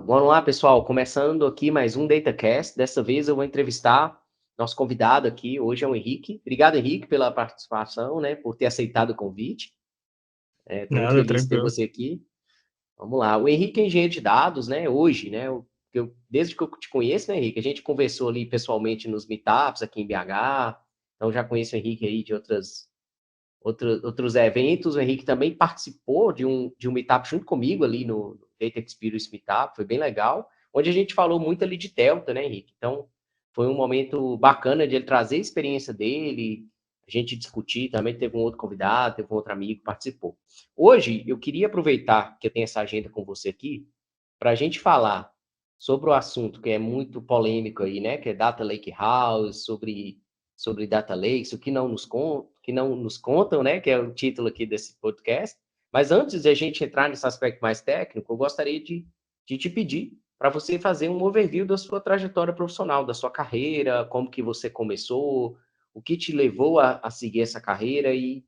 Vamos lá, pessoal. Começando aqui mais um DataCast. Dessa vez eu vou entrevistar nosso convidado aqui. Hoje é o Henrique. Obrigado, Henrique, pela participação, né? Por ter aceitado o convite. Estou muito Nada, feliz de ter tranquilo. você aqui. Vamos lá. O Henrique é engenheiro de dados, né? Hoje, né? Desde que eu te conheço, né, Henrique? A gente conversou ali pessoalmente nos meetups aqui em BH. Então já conheço o Henrique aí de outros eventos. O Henrique também participou de um meetup junto comigo ali no Data Experience Meetup, foi bem legal, onde a gente falou muito ali de Delta, né, Henrique? Então, foi um momento bacana de ele trazer a experiência dele, a gente discutir, também teve um outro convidado, teve um outro amigo que participou. Hoje, eu queria aproveitar que eu tenho essa agenda com você aqui, para a gente falar sobre o assunto que é muito polêmico aí, né? Que é Data Lake House, sobre Data Lakes, o que não nos contam, né? Que é o título aqui desse podcast. Mas antes de a gente entrar nesse aspecto mais técnico, eu gostaria de te pedir para você fazer um overview da sua trajetória profissional, da sua carreira, como que você começou, o que te levou a seguir essa carreira e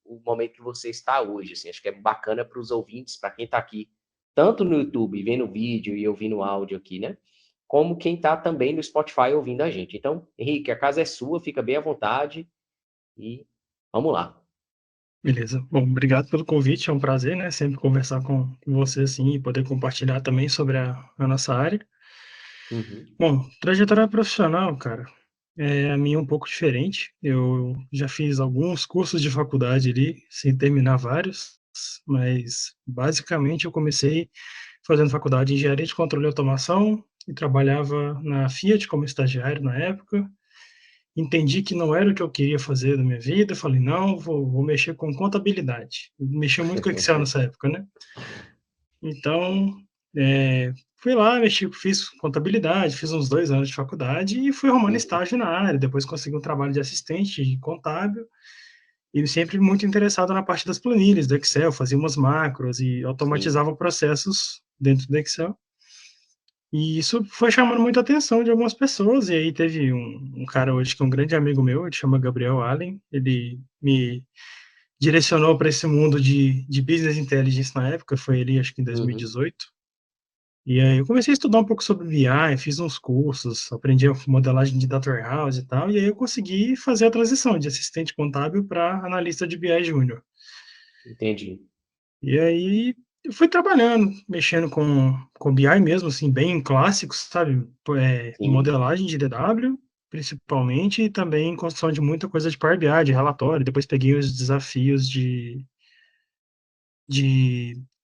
o momento que você está hoje. Assim, acho que é bacana para os ouvintes, para quem está aqui, tanto no YouTube, vendo o vídeo e ouvindo o áudio aqui, né? Como quem está também no Spotify ouvindo a gente. Então, Henrique, a casa é sua, fica bem à vontade e vamos lá. Beleza. Bom, obrigado pelo convite. É um prazer, né? Sempre conversar com você assim e poder compartilhar também sobre a nossa área. Uhum, Bom, trajetória profissional, cara, a minha é um pouco diferente. Eu já fiz alguns cursos de faculdade ali, sem terminar vários, mas basicamente eu comecei fazendo faculdade de engenharia de controle e automação e trabalhava na Fiat como estagiário na época. Entendi que não era o que eu queria fazer da minha vida, falei: "Não, vou mexer com contabilidade". Eu mexia muito com Excel nessa época, né. Então, fui lá, fiz contabilidade, fiz uns 2 anos de faculdade e fui arrumando uhum, estágio na área, depois consegui um trabalho de assistente contábil, e sempre muito interessado na parte das planilhas do Excel, fazia umas macros e sim. automatizava processos dentro do Excel. E isso foi chamando muita atenção de algumas pessoas, e aí teve um cara hoje que é um grande amigo meu, ele chama Gabriel Allen, ele me direcionou para esse mundo de business intelligence na época, foi ali acho que em Uhum, 2018. E aí eu comecei a estudar um pouco sobre BI, fiz uns cursos, aprendi a modelagem de data warehouse e tal, e aí eu consegui fazer a transição de assistente contábil para analista de BI júnior. entendi. E aí eu fui trabalhando, mexendo com BI mesmo, assim, bem clássicos, sabe? Sim. Modelagem de DW, principalmente, e também construção de muita coisa de Power BI, de relatório. Depois peguei os desafios de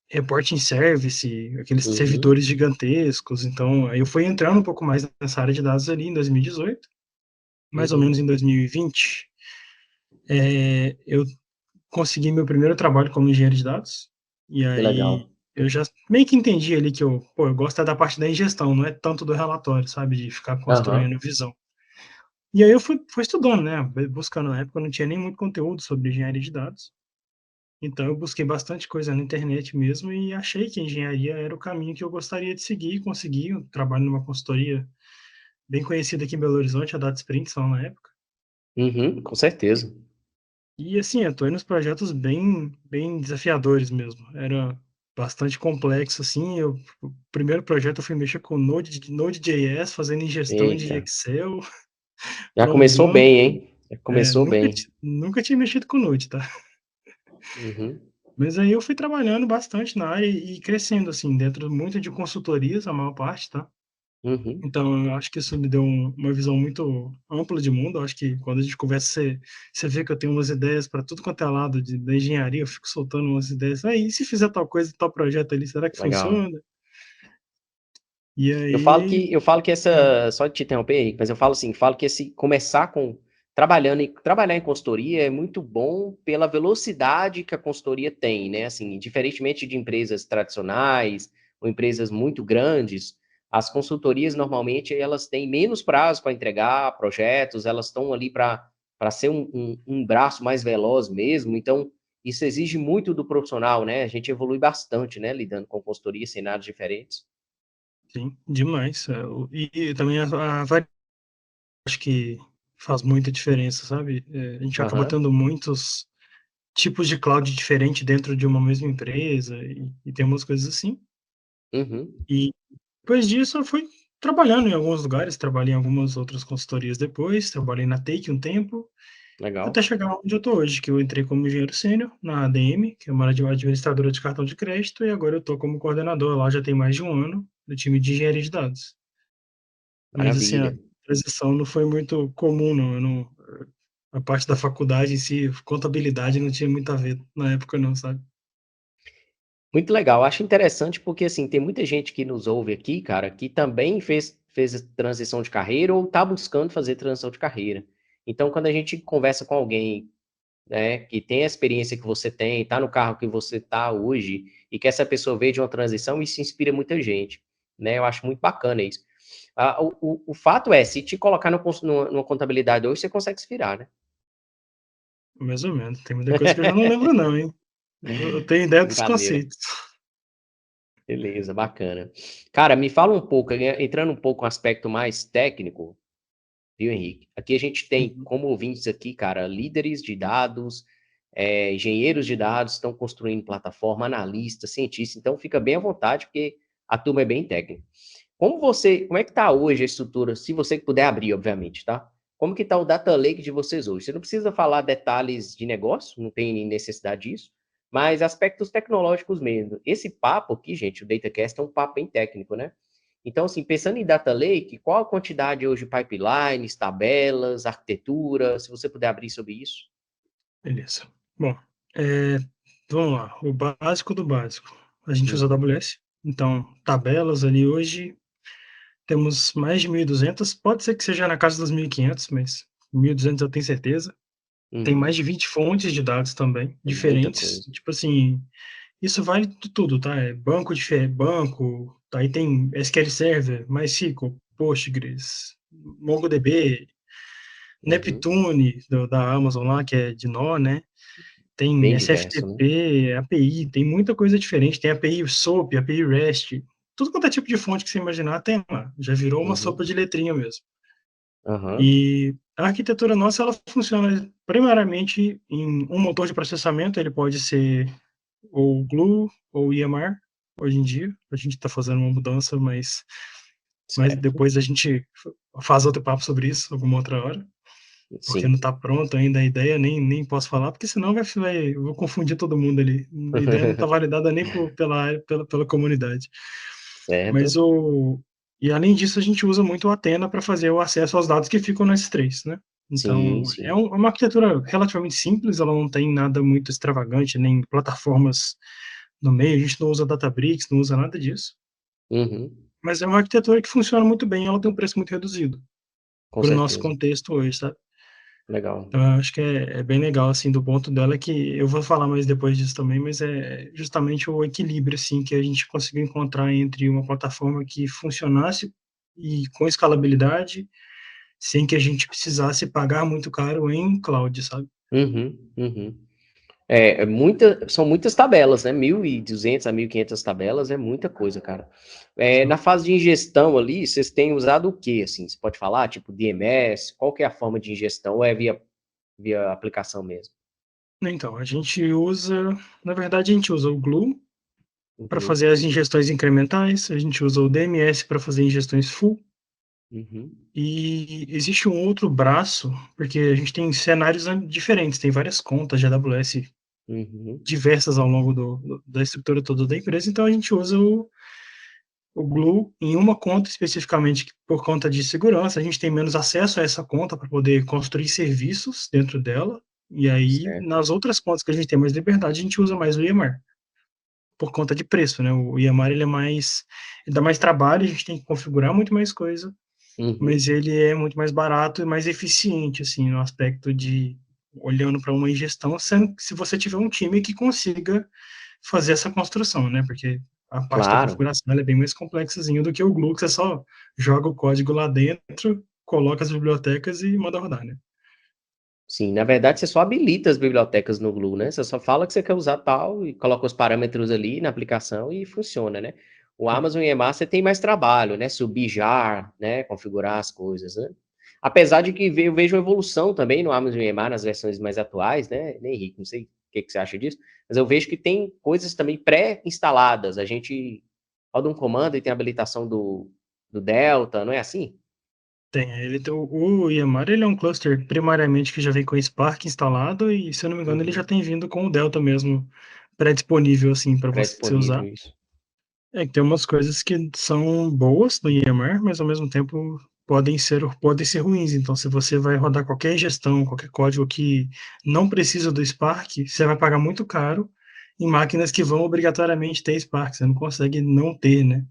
reporting service, aqueles Uhum, servidores gigantescos. Então, aí eu fui entrando um pouco mais nessa área de dados ali em 2018, mais ou uhum. menos em 2020. Eu consegui meu primeiro trabalho como engenheiro de dados, e Que legal. aí eu já meio que entendi ali que eu gosto é da parte da ingestão, não é tanto do relatório, sabe, de ficar Aham, construindo visão. E aí eu fui estudando, né, buscando, na época não tinha nem muito conteúdo sobre engenharia de dados, então eu busquei bastante coisa na internet mesmo e achei que a engenharia era o caminho que eu gostaria de seguir, consegui, eu trabalho numa consultoria bem conhecida aqui em Belo Horizonte, a Data Sprints, lá na época. uhum, com certeza. E assim, eu tô nos projetos bem desafiadores mesmo. Era bastante complexo, assim. O primeiro projeto eu fui mexer com Node.js, fazendo ingestão de Eita, Excel já para um começou banco. bem, hein? Já começou bem. Nunca tinha mexido com Node, tá? Uhum, Mas aí eu fui trabalhando bastante na área e crescendo, assim, dentro muito de consultorias, a maior parte, tá? uhum. Então, eu acho que isso me deu uma visão muito ampla de mundo. Eu acho que quando a gente conversa, você vê que eu tenho umas ideias para tudo quanto é lado da engenharia, eu fico soltando umas ideias. Aí, e se fizer tal coisa, tal projeto ali, será que Legal. funciona? E Eu falo aí, que eu falo que essa, só de te interromper, Henrique, mas eu falo assim, falo que esse começar com trabalhar em consultoria é muito bom pela velocidade que a consultoria tem, né? Assim, diferentemente de empresas tradicionais ou empresas muito grandes, as consultorias normalmente elas têm menos prazo para entregar projetos, elas estão ali para ser um braço mais veloz mesmo. Então, isso exige muito do profissional, né? A gente evolui bastante, né? Lidando com consultoria, cenários diferentes. sim, demais. E também acho que faz muita diferença, sabe? A gente acaba Aham. tendo muitos tipos de cloud diferente dentro de uma mesma empresa e tem umas coisas assim. Uhum. Depois disso, eu fui trabalhando em alguns lugares, trabalhei em algumas outras consultorias depois, trabalhei na Take um tempo, até Legal. chegar onde eu tô hoje, que eu entrei como engenheiro sênior na ADM, que é uma administradora de cartão de crédito, e agora eu tô como coordenador lá, já tem mais de um ano, do time de engenharia de dados. Mas, assim, a Maravilha. transição não foi muito comum, não. Eu não a parte da faculdade em si, contabilidade, não tinha muito a ver na época não, sabe. Muito legal. Acho interessante porque, assim, tem muita gente que nos ouve aqui, cara, que também fez transição de carreira ou está buscando fazer transição de carreira. Então, quando a gente conversa com alguém, né, que tem a experiência que você tem, está no carro que você está hoje, e que essa pessoa veio de uma transição, isso inspira muita gente, né? Eu acho muito bacana isso. O fato é, se te colocar numa contabilidade hoje, você consegue se virar, né? Mais ou menos, tem muita coisa que eu já não lembro não, hein. Eu tenho ideia dos Brincadeira. conceitos. Beleza, bacana. Cara, me fala um pouco, entrando um pouco no aspecto mais técnico, viu, Henrique? Aqui a gente tem Uhum. como ouvintes aqui, cara, líderes de dados, engenheiros de dados, estão construindo plataforma, analistas, cientistas, então fica bem à vontade, porque a turma é bem técnica. Como é que está hoje a estrutura, se você puder abrir, obviamente, tá? Como que está o data lake de vocês hoje? Você não precisa falar detalhes de negócio, não tem necessidade disso, mas aspectos tecnológicos mesmo. Esse papo aqui, gente, o DataCast é um papo bem técnico, né? Então, assim, pensando em data lake, qual a quantidade hoje de pipelines, tabelas, arquitetura, se você puder abrir sobre isso? Beleza. Bom, eh, vamos lá, o básico do básico. A gente usa Uhum, AWS, então tabelas ali hoje temos mais de 1.200, pode ser que seja na casa dos 1.500, mas 1.200 eu tenho certeza. Tem mais uhum. de 20 fontes de dados também, É muita diferentes, coisa. tipo assim, isso vale de tudo, tá, banco banco, tá, aí tem SQL Server, MySQL, Postgres, MongoDB, Uhum. Neptune da Amazon lá, que é de nó, né, tem Bem diverso, né? SFTP, API, tem muita coisa diferente, tem API SOAP, API REST, tudo quanto é tipo de fonte que você imaginar tem lá, já virou uma sopa Uhum. de letrinha mesmo. Aham. E a arquitetura nossa, ela funciona primariamente em um motor de processamento, ele pode ser ou Glue ou EMR, hoje em dia, a gente está fazendo uma mudança, mas Certo. depois a gente faz outro papo sobre isso, alguma outra hora, porque não Sim. está pronto ainda a ideia, nem posso falar, porque senão eu vou confundir todo mundo ali. A ideia não está validada nem pela comunidade. Mas Certo. e além disso, a gente usa muito o Athena para fazer o acesso aos dados que ficam no S3, né? Sim, Então, sim. é uma arquitetura relativamente simples, ela não tem nada muito extravagante, nem plataformas no meio, a gente não usa Databricks, não usa nada disso. Uhum. Mas é uma arquitetura que funciona muito bem, ela tem um preço muito reduzido, Com para o nosso certeza. contexto hoje, sabe? Legal. Então, eu acho que é bem legal, assim, do ponto dela, que eu vou falar mais depois disso também, mas é justamente o equilíbrio, assim, que a gente conseguiu encontrar entre uma plataforma que funcionasse e com escalabilidade, sem que a gente precisasse pagar muito caro em cloud, sabe? Uhum, uhum. São muitas tabelas, né? 1.200 a 1.500 tabelas é muita coisa, cara. Na fase de ingestão ali, vocês têm usado o que, assim? Você pode falar, tipo DMS? Qual que é a forma de ingestão? Ou é via aplicação mesmo? Então, na verdade, a gente usa o Glue para Uhum, fazer as ingestões incrementais, a gente usa o DMS para fazer ingestões full, uhum, e existe um outro braço, porque a gente tem cenários diferentes, tem várias contas de AWS uhum. diversas ao longo da estrutura toda da empresa, então a gente usa o Glue em uma conta especificamente por conta de segurança, a gente tem menos acesso a essa conta para poder construir serviços dentro dela, e aí Certo. nas outras contas que a gente tem mais liberdade, a gente usa mais o EMR, por conta de preço, né, o EMR ele dá mais trabalho, a gente tem que configurar muito mais coisa, mas Uhum. ele é muito mais barato e mais eficiente, assim, no aspecto de olhando para uma ingestão, se você tiver um time que consiga fazer essa construção, né? Porque a parte da Claro. configuração ela é bem mais complexazinha do que o Glue, que você só joga o código lá dentro, coloca as bibliotecas e manda rodar, né? Sim, na verdade você só habilita as bibliotecas no Glue, né, você só fala que você quer usar tal e coloca os parâmetros ali na aplicação e funciona, né. O Sim. Amazon EMR você tem mais trabalho, né, subir jar, né, configurar as coisas, né. Apesar de que eu vejo uma evolução também no Amazon EMR nas versões mais atuais, né Henrique, não sei o que que você acha disso, mas eu vejo que tem coisas também pré-instaladas, a gente roda um comando e tem a habilitação do Delta, não é assim? Ele tem o EMR, ele é um cluster primariamente que já vem com o Spark instalado e, se eu não me engano, ele já Uhum. tem vindo com o Delta mesmo pré-disponível, assim, para você usar. Pré-disponível, isso. É que tem umas coisas que são boas no EMR, mas ao mesmo tempo podem ser ruins. Então, se você vai rodar qualquer gestão, qualquer código que não precisa do Spark, você vai pagar muito caro em máquinas que vão obrigatoriamente ter Spark. Você não consegue não ter, né?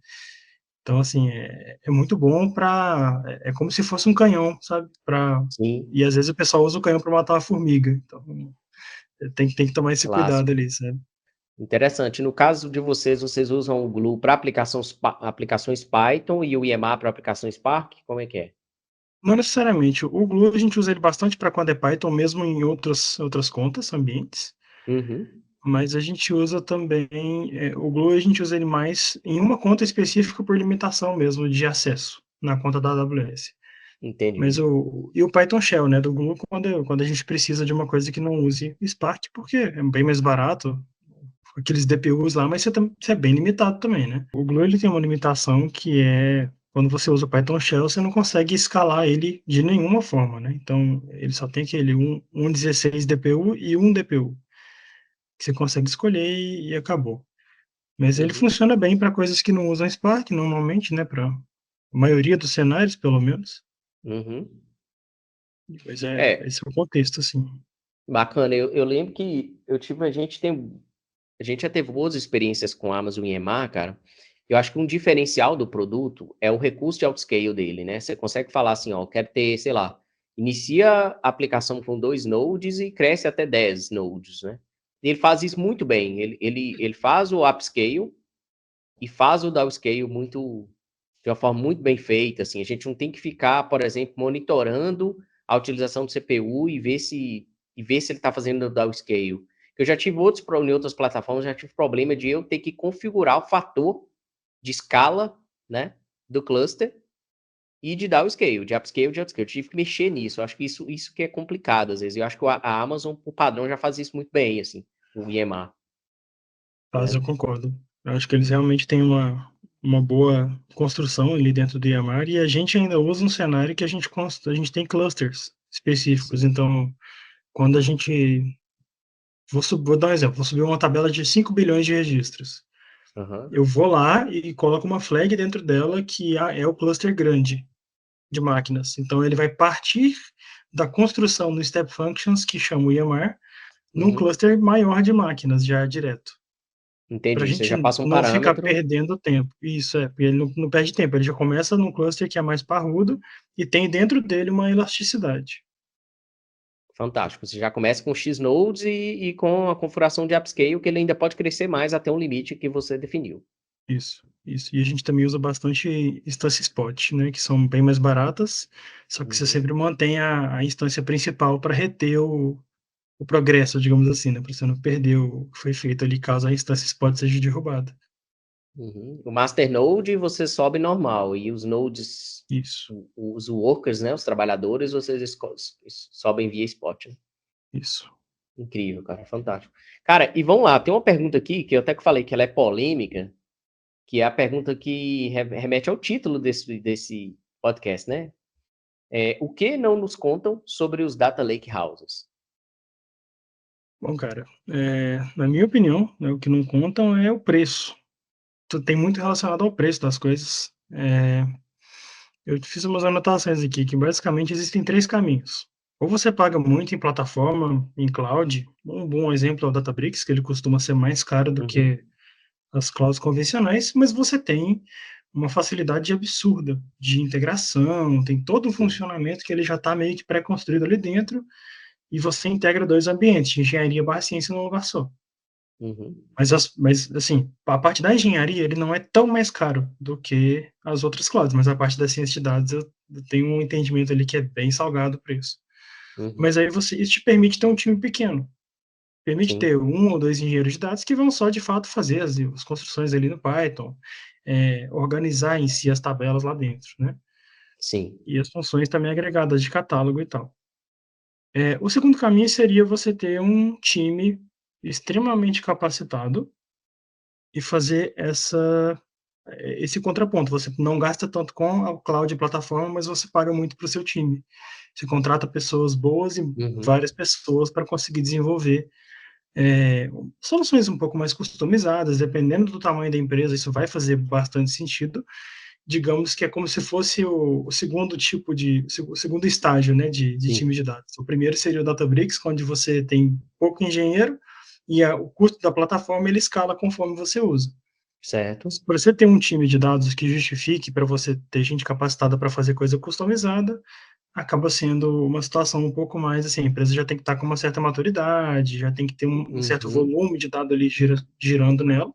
Então, assim, é muito bom para. É como se fosse um canhão, sabe? Sim, E às vezes o pessoal usa o canhão para matar uma formiga. Então, tem que tomar esse cuidado clássico. ali, sabe? Interessante. No caso de vocês, vocês usam o Glue para aplicações Python e o EMR para aplicações Spark? Como é que é? Não necessariamente. O Glue a gente usa ele bastante para quando é Python, mesmo em outras contas, ambientes. Uhum, Mas a gente usa também. O Glue a gente usa ele mais em uma conta específica por limitação mesmo de acesso na conta da AWS. Mas entendi. e o Python Shell, né, do Glue, quando a gente precisa de uma coisa que não use Spark, porque é bem mais barato, aqueles DPUs lá, mas você é bem limitado também, né? O Glue ele tem uma limitação que é quando você usa o Python Shell, você não consegue escalar ele de nenhuma forma, né? Então, ele só tem aquele 16 DPU e um DPU, que você consegue escolher e acabou. Mas ele Uhum, funciona bem para coisas que não usam Spark, normalmente, né? Para a maioria dos cenários, pelo menos. uhum. Pois É, esse é o contexto, assim. bacana. Eu lembro que a gente já teve boas experiências com a Amazon EMR, cara. Eu acho que um diferencial do produto é o recurso de autoscale dele, né? Você consegue falar assim, ó, eu quero ter, sei lá, inicia a aplicação com 2 nodes e cresce até 10 nodes, né? E ele faz isso muito bem. Ele faz o upscale e faz o downscale de uma forma muito bem feita, assim. A gente não tem que ficar, por exemplo, monitorando a utilização do CPU e ver se ele está fazendo o downscale. Eu já tive em outras plataformas, já tive problema de eu ter que configurar o fator de escala, né, do cluster e de downscale, de upscale, de upscale. Eu tive que mexer nisso. Eu acho que isso que é complicado às vezes. Eu acho que a Amazon, por padrão, já faz isso muito bem, assim, o EMR, Mas né? eu concordo. Eu acho que eles realmente têm uma boa construção ali dentro do Yamar e a gente ainda usa um cenário que a gente tem clusters específicos. Sim. Então, quando a gente. Vou dar um exemplo: vou subir uma tabela de 5 bilhões de registros. Aham. Eu vou lá e coloco uma flag dentro dela que é o cluster grande de máquinas. Então, ele vai partir da construção no Step Functions, que chama o Yamar, num Uhum. cluster maior de máquinas já direto. Para a Entendi. Você já gente passa um não ficar parâmetro. perdendo tempo. Isso porque ele não perde tempo, ele já começa num cluster que é mais parrudo e tem dentro dele uma elasticidade. Fantástico. Você já começa com X nodes e com a configuração de upscale, que ele ainda pode crescer mais até um limite que você definiu. Isso, isso. E a gente também usa bastante instância spot, né, que são bem mais baratas, só que você Uhum. sempre mantém a instância principal para reter o progresso, digamos assim, né, para você não perder o que foi feito ali caso a instância spot seja derrubada. Uhum. O master node você sobe normal e os nodes, Isso, os workers, né, os trabalhadores, vocês sobem via spot, né? isso. Incrível, cara, fantástico. Cara, e vamos lá, tem uma pergunta aqui que eu até que falei que ela é polêmica, que é a pergunta que remete ao título desse podcast, né? O que não nos contam sobre os data lake houses? Bom, cara, na minha opinião, né, o que não contam é o preço. Tem muito relacionado ao preço das coisas. Eu fiz umas anotações aqui que basicamente existem três caminhos. Ou você paga muito em plataforma, em cloud. Um bom exemplo é o Databricks, que ele costuma ser mais caro do Uhum, que as clouds convencionais, mas você tem uma facilidade absurda de integração, tem todo um sim. funcionamento que ele já está meio que pré-construído ali dentro, e você integra dois ambientes, engenharia barra ciência num lugar só. Uhum, Mas, assim, a parte da engenharia, ele não é tão mais caro do que as outras clouds, mas a parte da ciência de dados, eu tenho um entendimento ali que é bem salgado o preço. uhum, Mas aí isso te permite ter um time pequeno. Permite sim, ter um ou dois engenheiros de dados que vão só, de fato, fazer as construções ali no Python, organizar em si as tabelas lá dentro, né? sim. E as funções também agregadas de catálogo e tal. O segundo caminho seria você ter um time extremamente capacitado e fazer esse contraponto. Você não gasta tanto com a cloud plataforma, mas você paga muito para o seu time. Você contrata pessoas boas e Uhum. várias pessoas para conseguir desenvolver soluções um pouco mais customizadas, dependendo do tamanho da empresa, isso vai fazer bastante sentido. Digamos que é como se fosse o segundo tipo o segundo estágio, né, de Sim, time de dados. O primeiro seria o Databricks, onde você tem pouco engenheiro e o custo da plataforma ele escala conforme você usa. certo. Para você ter um time de dados que justifique para você ter gente capacitada para fazer coisa customizada, acaba sendo uma situação um pouco mais assim, a empresa já tem que estar com uma certa maturidade, já tem que ter um certo Uhum. volume de dado ali girando nela.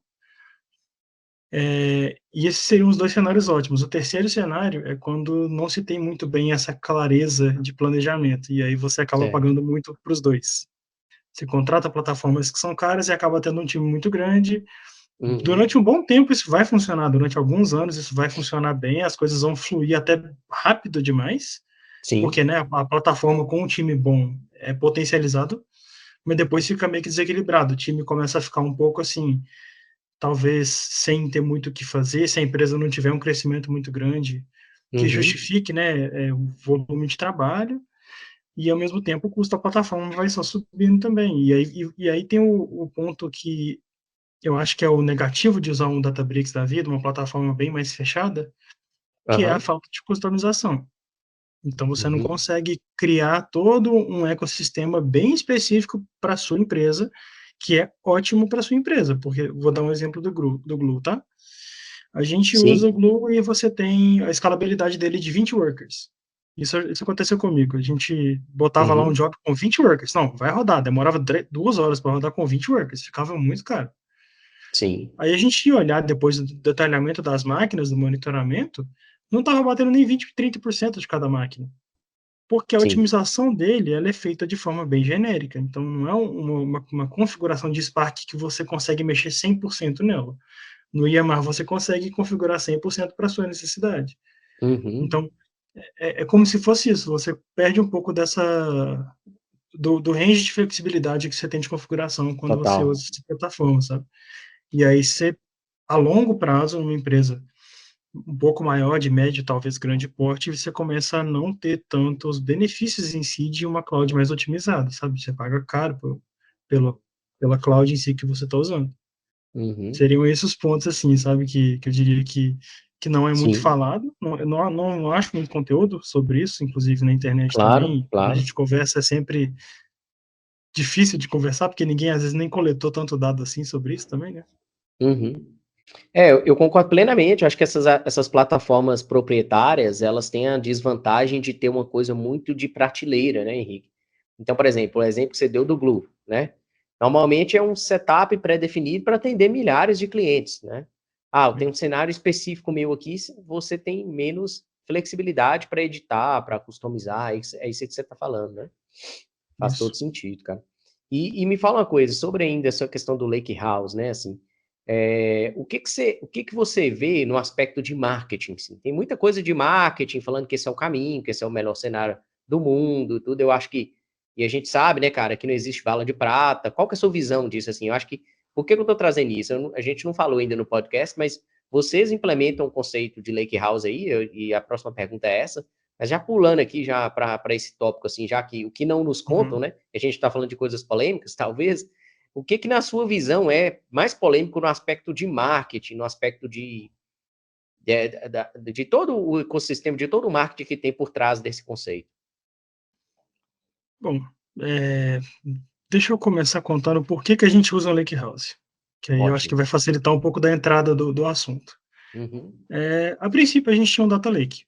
E esses seriam os 2 cenários ótimos. O terceiro cenário é quando não se tem muito bem essa clareza de planejamento, e aí você acaba Certo. pagando muito para os 2. Você contrata plataformas que são caras e acaba tendo um time muito grande. Uhum. Durante um bom tempo isso vai funcionar, durante alguns anos isso vai funcionar bem, as coisas vão fluir até rápido demais, porque, Sim. né, a plataforma com um time bom é potencializado, mas depois fica meio que desequilibrado, o time começa a ficar um pouco assim, talvez sem ter muito o que fazer, se a empresa não tiver um crescimento muito grande, que Uhum. justifique, né, o volume de trabalho, e ao mesmo tempo o custo da plataforma vai só subindo também. E aí tem o ponto que eu acho que é o negativo de usar um Databricks da vida, uma plataforma bem mais fechada, que é a Aham. falta de customização. Então você não Uhum. consegue criar todo um ecossistema bem específico para sua empresa, que é ótimo para sua empresa, porque vou dar um exemplo do Glue, tá? A gente usa o Sim. Glue e você tem a escalabilidade dele de 20 workers. Isso aconteceu comigo. A gente botava lá um Uhum. job com 20 workers. Não, vai rodar. Demorava 2 horas para rodar com 20 workers. Ficava muito caro. Sim. Aí a gente ia olhar depois do detalhamento das máquinas, do monitoramento, não estava batendo nem 20, 30% de cada máquina. Porque a Sim. otimização dele ela é feita de forma bem genérica. Então, não é uma configuração de Spark que você consegue mexer 100% nela. No IAMAR, você consegue configurar 100% para a sua necessidade. Uhum. Então, é como se fosse isso. Você perde um pouco do range de flexibilidade que você tem de configuração quando você Total. usa essa plataforma, sabe? E aí, a longo prazo, numa empresa um pouco maior, de médio, talvez grande porte, você começa a não ter tantos benefícios em si de uma cloud mais otimizada, sabe? Você paga caro pelo, pela cloud em si que você está usando. Uhum. Seriam esses os pontos, assim, sabe, que eu diria que não é muito Sim. falado. Eu não acho muito conteúdo sobre isso, inclusive na internet Claro, também. Quando a claro. gente conversa, é sempre difícil de conversar, porque ninguém às vezes nem coletou tanto dado assim sobre isso também, né? Uhum. É, eu concordo plenamente, eu acho que essas plataformas proprietárias, elas têm a desvantagem de ter uma coisa muito de prateleira, né, Henrique? Então, por exemplo, o exemplo que você deu do Glue, né? Normalmente é um setup pré-definido para atender milhares de clientes, né? Ah, eu tenho um cenário específico meu aqui, você tem menos flexibilidade para editar, para customizar, é isso que você está falando, né? Faz Isso. todo sentido, cara. E me fala uma coisa sobre ainda essa questão do Lake House, né? Assim, o que que você vê no aspecto de marketing? Assim? Tem muita coisa de marketing falando que esse é o caminho, que esse é o melhor cenário do mundo, tudo. Eu acho que e a gente sabe, né, cara, que não existe bala de prata. Qual que é a sua visão disso? Assim, eu acho que por que eu estou trazendo isso? A gente não falou ainda no podcast, mas vocês implementam o conceito de Lake House aí, e a próxima pergunta é essa. Mas já pulando aqui já para esse tópico, assim, já que o que não nos contam, Uhum. né? A gente está falando de coisas polêmicas, talvez. O que na sua visão é mais polêmico no aspecto de marketing, no aspecto de todo o ecossistema, de todo o marketing que tem por trás desse conceito? Bom, eh, deixa eu começar contando por que a gente usa o Lakehouse, que aí eu acho que Ótimo. vai facilitar um pouco da entrada do assunto. Uhum. A princípio a gente tinha um data lake,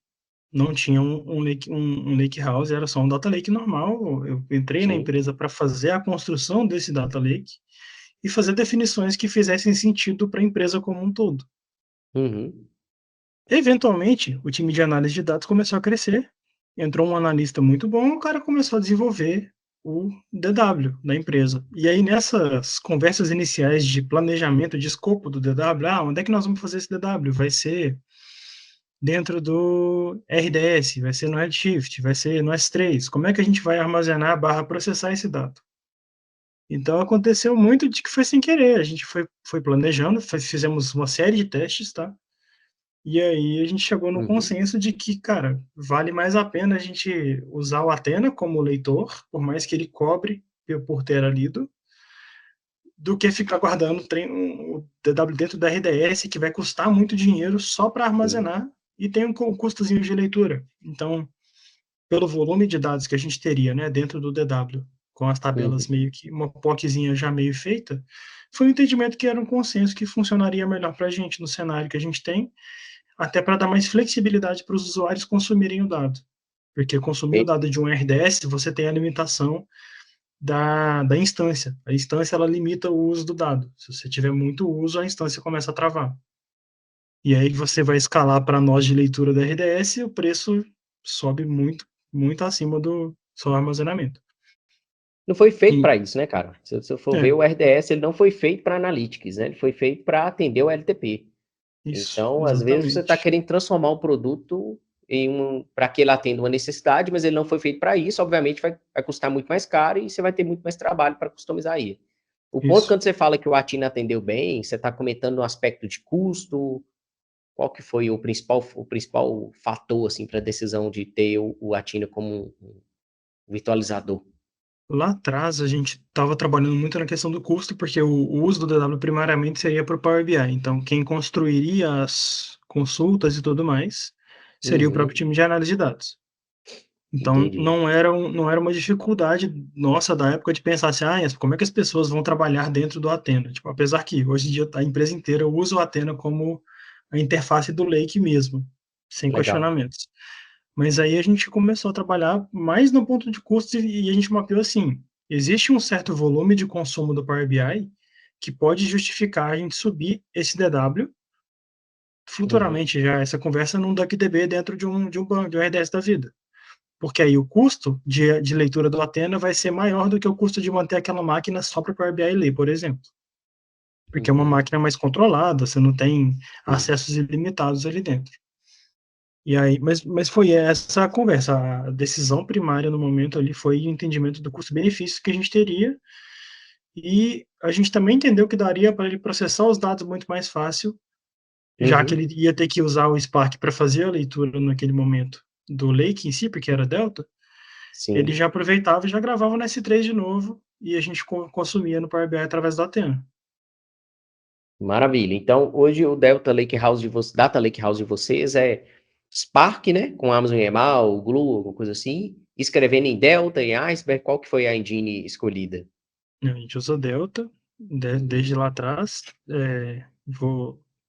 não tinha um lakehouse, era só um data lake normal. Eu entrei na Sim. empresa para fazer a construção desse data lake e fazer definições que fizessem sentido para a empresa como um todo. Uhum. Eventualmente, o time de análise de dados começou a crescer, entrou um analista muito bom, o cara começou a desenvolver o DW da empresa. E aí, nessas conversas iniciais de planejamento de escopo do DW, onde é que nós vamos fazer esse DW? Vai ser dentro do RDS, vai ser no Redshift, vai ser no S3. Como é que a gente vai armazenar barra processar esse dado? Então, aconteceu muito de que foi sem querer. A gente foi planejando, fizemos uma série de testes, tá? E aí a gente chegou no Uhum. consenso de que, cara, vale mais a pena a gente usar o Athena como leitor, por mais que ele cobre por tera lido, do que ficar guardando o DW dentro da RDS, que vai custar muito dinheiro só para Sim. armazenar e tem um custozinho de leitura. Então, pelo volume de dados que a gente teria, né, dentro do DW, com as tabelas Uhum. meio que uma POCzinha já meio feita, foi um entendimento que era um consenso que funcionaria melhor para a gente no cenário que a gente tem, até para dar mais flexibilidade para os usuários consumirem o dado. Porque consumir o E- dado de um RDS, você tem a limitação da instância. A instância ela limita o uso do dado. Se você tiver muito uso, a instância começa a travar. E aí você vai escalar para nós de leitura da RDS e o preço sobe muito, muito acima do seu armazenamento. Não foi feito E, para isso, né, cara? Se você for ver é, o RDS, ele não foi feito para Analytics, né? Ele foi feito para atender o LTP. isso, Então, às vezes você está exatamente. querendo transformar um produto em para que ele atenda uma necessidade, mas ele não foi feito para isso. Obviamente, vai custar muito mais caro e você vai ter muito mais trabalho para customizar ele. O ponto Isso. quando você fala que o Atina atendeu bem, você está comentando no aspecto de custo. Qual que foi o principal fator assim para a decisão de ter o Atina como um virtualizador? Lá atrás a gente estava trabalhando muito na questão do custo, porque o uso do DW primariamente seria para o Power BI. Então, quem construiria as consultas e tudo mais seria o próprio Uhum, time de análise de dados. Então, entendi. não era uma dificuldade nossa da época de pensar assim, como é que as pessoas vão trabalhar dentro do Athena? Tipo, apesar que hoje em dia a empresa inteira usa o Athena como a interface do Lake mesmo, sem Legal. questionamentos. Mas aí a gente começou a trabalhar mais no ponto de custo e a gente mapeou assim, existe um certo volume de consumo do Power BI que pode justificar a gente subir esse DW Uhum, futuramente já essa conversa num DuckDB dentro de um banco, de um RDS da vida. Porque aí o custo de leitura do Athena vai ser maior do que o custo de manter aquela máquina só para o Power BI ler, por exemplo. Porque é uma uhum, máquina mais controlada, você não tem sim. acessos ilimitados ali dentro. E aí, mas foi essa a conversa. A decisão primária no momento ali foi o entendimento do custo-benefício que a gente teria. E a gente também entendeu que daria para ele processar os dados muito mais fácil, já que Uhum, ele ia ter que usar o Spark para fazer a leitura naquele momento do Lake em si, porque era Delta. Ele sim. já aproveitava e já gravava no S3 de novo, e a gente consumia no Power BI através da Athena. Maravilha. Então, hoje o Data Lakehouse de vocês é Spark, né? Com Amazon EML, Glue, alguma coisa assim. Escrevendo em Delta, em Iceberg, qual que foi a engine escolhida? A gente usa Delta desde Uhum. lá atrás.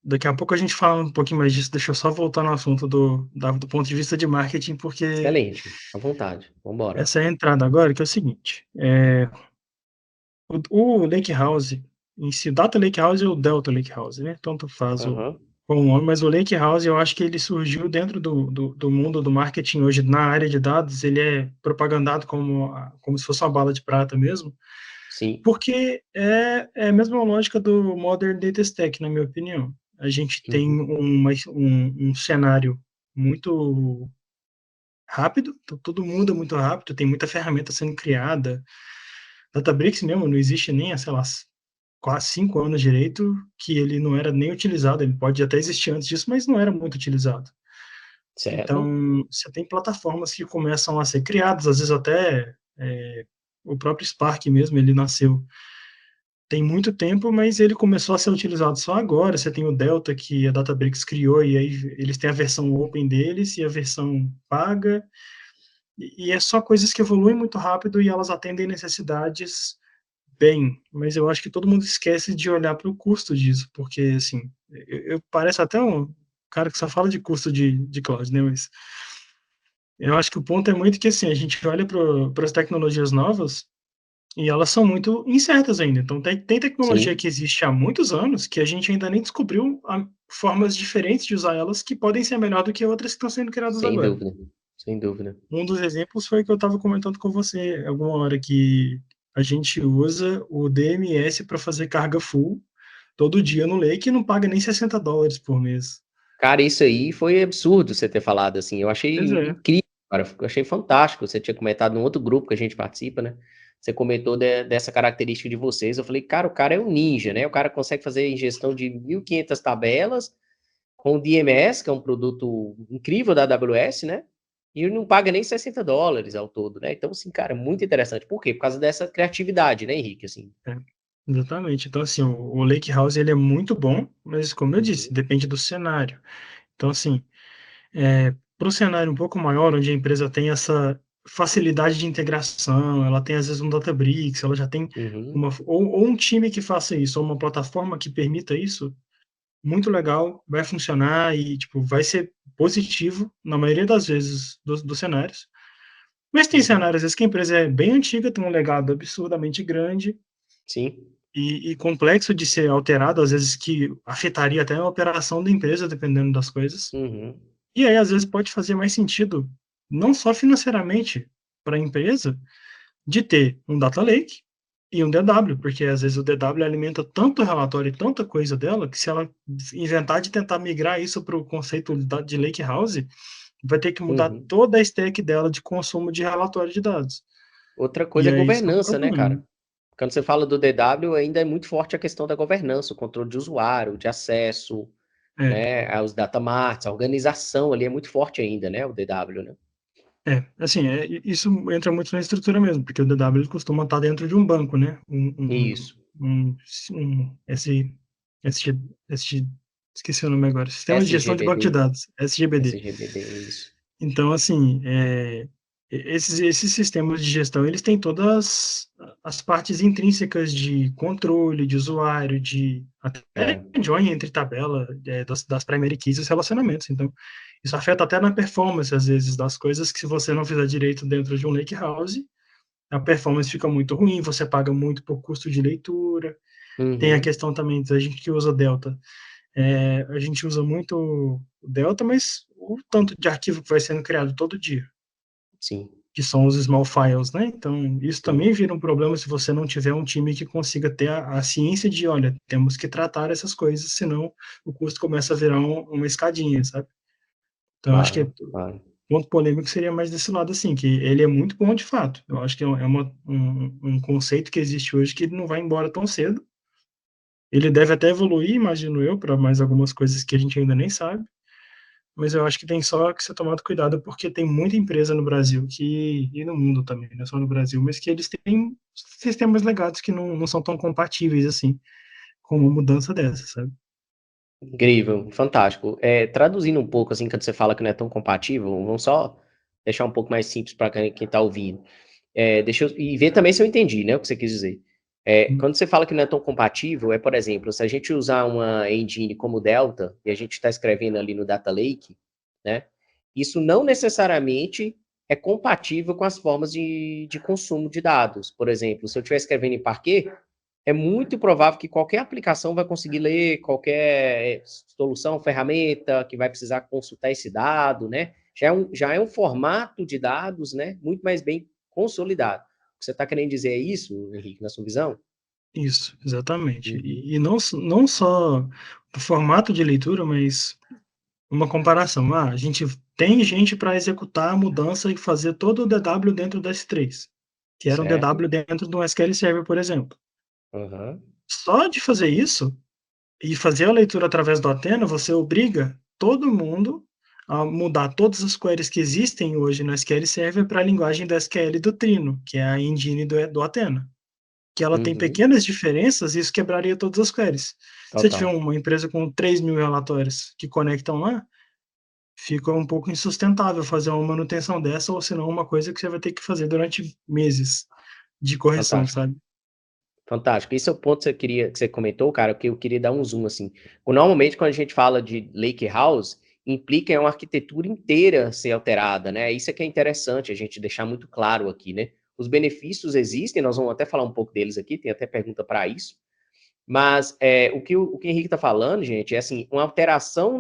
Daqui a pouco a gente fala um pouquinho mais disso. Deixa eu só voltar no assunto do ponto de vista de marketing, porque Excelente. À vontade. Vamos embora. essa é a entrada agora, que é o seguinte. O Lakehouse em si, o Data Lakehouse ou o Delta Lakehouse, né? Tanto faz Aham. o nome, mas o Lakehouse eu acho que ele surgiu dentro do mundo do marketing hoje, na área de dados, ele é propagandado como se fosse uma bala de prata mesmo, Sim. porque é a mesma lógica do Modern Data Stack, na minha opinião. A gente tem Uhum. um cenário muito rápido, então tudo muda muito rápido, tem muita ferramenta sendo criada. Databricks mesmo não existe nem há, sei lá, quase 5 anos direito, que ele não era nem utilizado. Ele pode até existir antes disso, mas não era muito utilizado. Certo. Então, você tem plataformas que começam a ser criadas, às vezes até o próprio Spark mesmo, ele nasceu tem muito tempo, mas ele começou a ser utilizado só agora. Você tem o Delta, que a Databricks criou, e aí eles têm a versão open deles e a versão paga, e é só coisas que evoluem muito rápido e elas atendem necessidades bem, mas eu acho que todo mundo esquece de olhar para o custo disso, porque, assim, eu pareço até um cara que só fala de custo de cloud, né, mas eu acho que o ponto é muito que, assim, a gente olha para as tecnologias novas e elas são muito incertas ainda. Então, tem tecnologia Sim. que existe há muitos anos que a gente ainda nem descobriu formas diferentes de usar elas que podem ser melhor do que outras que estão sendo criadas Sem agora. dúvida. Sem dúvida. Um dos exemplos foi o que eu estava comentando com você alguma hora, que a gente usa o DMS para fazer carga full todo dia no Lake e não paga nem $60 por mês. Cara, isso aí foi absurdo você ter falado assim. Eu achei Pois é, incrível, cara. Eu achei fantástico. Você tinha comentado num outro grupo que a gente participa, né? Você comentou dessa característica de vocês. Eu falei, cara, o cara é um ninja, né? O cara consegue fazer ingestão de 1.500 tabelas com o DMS, que é um produto incrível da AWS, né? E não paga nem $60 ao todo, né? Então, assim, cara, muito interessante. Por quê? Por causa dessa criatividade, né, Henrique? Assim. É, exatamente. Então, assim, o Lake House, ele é muito bom, mas como eu disse, Uhum, depende do cenário. Então, assim, para o cenário um pouco maior, onde a empresa tem essa facilidade de integração, ela tem às vezes um Databricks, ela já tem uhum, ou um time que faça isso, ou uma plataforma que permita isso, muito legal, vai funcionar e tipo, vai ser positivo na maioria das vezes dos cenários. Mas tem uhum. cenários, às vezes, que a empresa é bem antiga, tem um legado absurdamente grande Sim. e complexo de ser alterado, às vezes que afetaria até a operação da empresa, dependendo das coisas. Uhum, E aí, às vezes, pode fazer mais sentido, não só financeiramente para a empresa, de ter um data lake e um DW, porque às vezes o DW alimenta tanto relatório e tanta coisa dela que se ela inventar de tentar migrar isso para o conceito de lake house, vai ter que mudar uhum. toda a stack dela de consumo de relatório de dados. Outra E coisa é aí isso é um governança, né, problema. cara? Quando você fala do DW, ainda é muito forte a questão da governança, o controle de usuário, de acesso, É, né, aos data marts, a organização ali é muito forte ainda, né, o DW, né? assim, isso entra muito na estrutura mesmo, porque o DW ele costuma estar dentro de um banco, né? Isso. Um SG, SG, esqueci o nome agora, Sistema de Gestão de Banco de SGBD, Dados, SGBD. SGBD, isso. Então, assim, esses sistemas de gestão, eles têm todas as partes intrínsecas de controle, de usuário, de até É. join entre tabela, das primary keys e os relacionamentos. Então, isso afeta até na performance, às vezes, das coisas que se você não fizer direito dentro de um lake house, a performance fica muito ruim, você paga muito por custo de leitura. Tem a Uhum. questão também da gente que usa Delta. A gente usa muito o Delta, mas o tanto de arquivo que vai sendo criado todo dia, Sim, que são os small files, né? Então, isso sim. também vira um problema se você não tiver um time que consiga ter a ciência de, olha, temos que tratar essas coisas, senão o custo começa a virar uma escadinha, sabe? Então, acho que Claro, claro. ponto polêmico seria mais desse lado, assim, que ele é muito bom de fato. Eu acho que um conceito que existe hoje que não vai embora tão cedo. Ele deve até evoluir, imagino eu, para mais algumas coisas que a gente ainda nem sabe. Mas eu acho que tem só que ser tomado cuidado, porque tem muita empresa no Brasil e no mundo também, não é só no Brasil, mas que eles têm sistemas legados que não são tão compatíveis assim com uma mudança dessa, sabe? Incrível, fantástico. Traduzindo um pouco, assim, quando você fala que não é tão compatível, vamos só deixar um pouco mais simples para quem está ouvindo. Deixa eu, e ver também se eu entendi, né, o que você quis dizer. Hum. Quando você fala que não é tão compatível, por exemplo, se a gente usar uma engine como Delta e a gente está escrevendo ali no Data Lake, né, isso não necessariamente é compatível com as formas de consumo de dados. Por exemplo, se eu estiver escrevendo em Parquet, é muito provável que qualquer aplicação vai conseguir ler qualquer solução, ferramenta que vai precisar consultar esse dado, né? Já é um formato de dados, né? Muito mais bem consolidado. O que você está querendo dizer é isso, Henrique, na sua visão? Isso, exatamente. Uhum. E não só o formato de leitura, mas uma comparação. A gente tem gente para executar a mudança e fazer todo o DW dentro do S3, que era um Certo? DW dentro do SQL Server, por exemplo. Uhum. Só de fazer isso, e fazer a leitura através do Athena, você obriga todo mundo a mudar todas as queries que existem hoje no SQL Server para a linguagem do SQL do Trino, que é a engine do Athena. Que ela tem Uhum. pequenas diferenças e isso quebraria todas as queries. Se você tiver Total. uma empresa com 3.000 relatórios que conectam lá, fica um pouco insustentável fazer uma manutenção dessa, ou senão uma coisa que você vai ter que fazer durante meses de correção, Fantástico. sabe? Fantástico. Esse é o ponto que você comentou, cara, que eu queria dar um zoom assim. Normalmente, quando a gente fala de lake house, implica em uma arquitetura inteira ser alterada, né? Isso é que é interessante a gente deixar muito claro aqui, né? Os benefícios existem, nós vamos até falar um pouco deles aqui, tem até pergunta para isso. Mas o que o Henrique está falando, gente, é assim, uma alteração